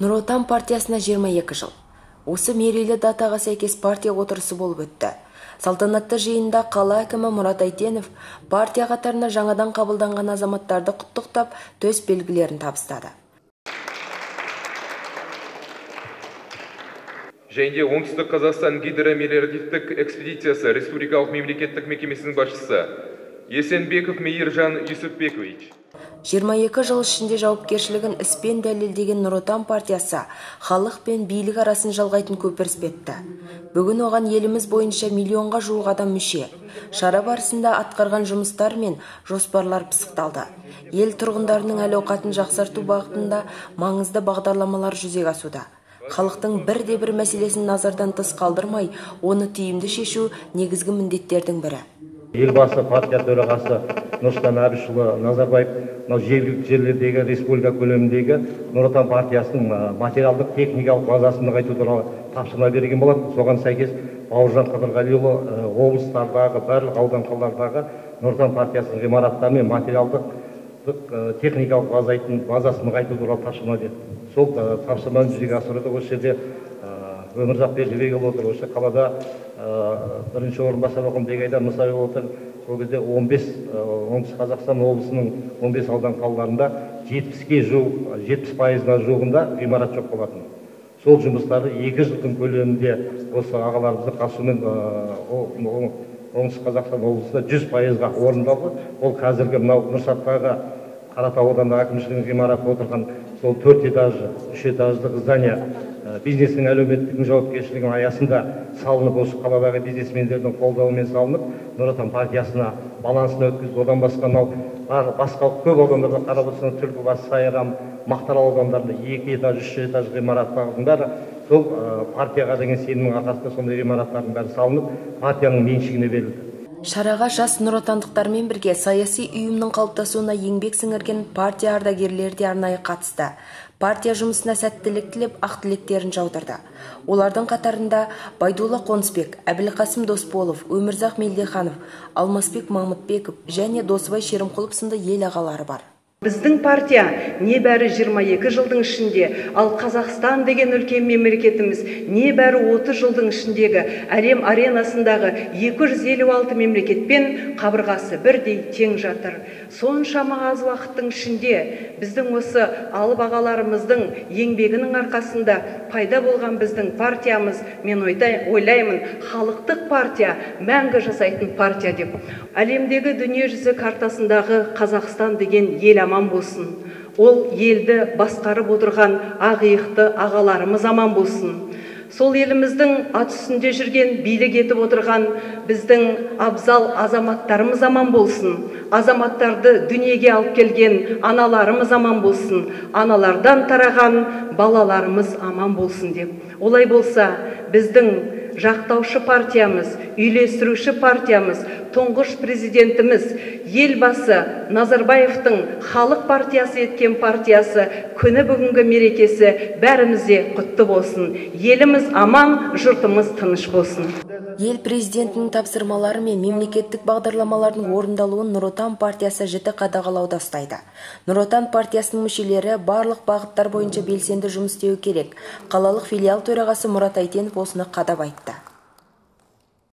Нұр Отан партиясына 22 жыл. Осы мерейлі датаға сәйкес партия отырысы болып өтті. Салтанатты жиында қала әкімі Мұрат Әйтенов партия қатарына жаңадан қабылданған азаматтарды құттықтап, төс белгілерін табыстады. Және оңтүстік Қазақстан гидромелиоративтік экспедициясы республикалық мемлекеттік мекемесінің басшысы Есенбеков Мейіржан Юсупбекович. 22 жыл ішінде жауапкершілігін іспен дәлелдеген Нұр Отан партиясы халық пен билік арасын жалғайтын көпір іспетті. Бүгін оған еліміз бойынша миллионға жуық адам мүше. Шара барысында атқарған жұмыстар мен жоспарлар пысықталды. Ел тұрғындарының әл-ауқатын жақсарту бағытында маңызды бағдарламалар жүзеге асуда. Халықтың бірде-бір мәселесін назардан тыс қалдырмай, оны тиімді шешу негізгі міндеттердің бірі. Елбасы партия төрағасы Нұрсұлтан Әбішұлы Назарбаев жергілікті жерлердегі республика көлеміндегі Нұр Отан партиясының материалдық техникалық базасын нығайту туралы тапсырма берген болатын. Соған сәйкес Бауыржан Қыдырғалиұлы облыстардағы барлық аудан қалалардағы Нұр Отан партиясының ғимараттары мен материалдық техникалық базасын нығайту туралы тапсырма берді. Сол тапсырманы жүзеге асыруда осы жерде Өмірзақ Бержібекұлы отыр. Осы қалада бірінші орынбасар Бегайдар Мұсабек отыр. Сол кезде 15 оңтүстік Қазақстан облысының 15 аудан қалаларында 70%-на жуығында ғимарат жоқ болатын. Сол жұмыстарды 2 жылдың көлемінде осы ағаларымыздың қатысуымен оңтүстік Қазақстан облысында 100%-ға орындалды. Ол қазіргі мынау Нұрсаттағы Қаратау ауданында әкімшілігінің ғимараты отырған сол 4 этажды, 3 этаждық здания бизнестің әлеуметтік жауапкершілігінің аясында салынып, осы қаладағы бизнесмендердің қолдауымен салынып, Нұр Отан партиясына балансын өткізіп, одан басқа көп аудандарда қарап отырсаңыз, Түлкібас, Сайрам, Мақтаарал аудандарында 2 этаж, 3 этаж ғимараттардың бәрі сол партияға деген сенімнің арқасында сондай ғимараттардың бәрі салынып, партияның меншігіне берілді. Шараға жас нұротандықтармен бірге саяси ұйымның қалыптасуына еңбек сіңірген партия ардагерлері де арнайы қатысты. Партия жұмысына сәттілік тілеп, ақ тілектерін жаудырды. Олардың қатарында Байдулла Қонысбек, Әбілқасым Досболов, Өмірзақ Мелдеханов, Алмасбек Мамытбеков және Досыбай Шерімқұлов сынды ел ағалары бар. Біздің партия небәрі 22 жылдың ішінде, ал Қазақстан деген үлкен мемлекетіміз небәрі 30 жылдың ішіндегі әлем аренасындағы 256 мемлекетпен қабырғасы бірдей тең жатыр. Соншама аз уақыттың ішінде біздің осы алып ағаларымыздың еңбегінің арқасында пайда болған біздің партиямыз, мен ойлаймын, халықтық партия мәңгі жасайтын партия деп. Әлемдегі дүниежүзі картасындағы Қазақстан деген ел аман болсын. Ол елді басқарып отырған ақ-иықты ағаларымыз аман болсын. Сол еліміздің ат үстінде жүрген, билік етіп отырған біздің абзал азаматтарымыз аман болсын. Азаматтарды дүниеге алып келген аналарымыз аман болсын. Аналардан тараған балаларымыз аман болсын деп. Олай болса, біздің жақтаушы партиямыз, үйлестіруші партиямыз, тұңғыш президентіміз, елбасы Назарбаевтың халық партиясы еткен партиясы күні бүгінгі мерекесі бәрімізде құтты болсын. Еліміз аман, жұртымыз тыныш болсын. Ел президентінің тапсырмалары мен мемлекеттік бағдарламалардың орындалуын Нұр Отан партиясы жіті қадағалауда ұстайды. Нұр Отан партиясының мүшелері барлық бағыттар бойынша белсенді жұмыс істеуі керек. Қалалық филиал төрағасы Мұрат Әйтенов осыны қадап айтты.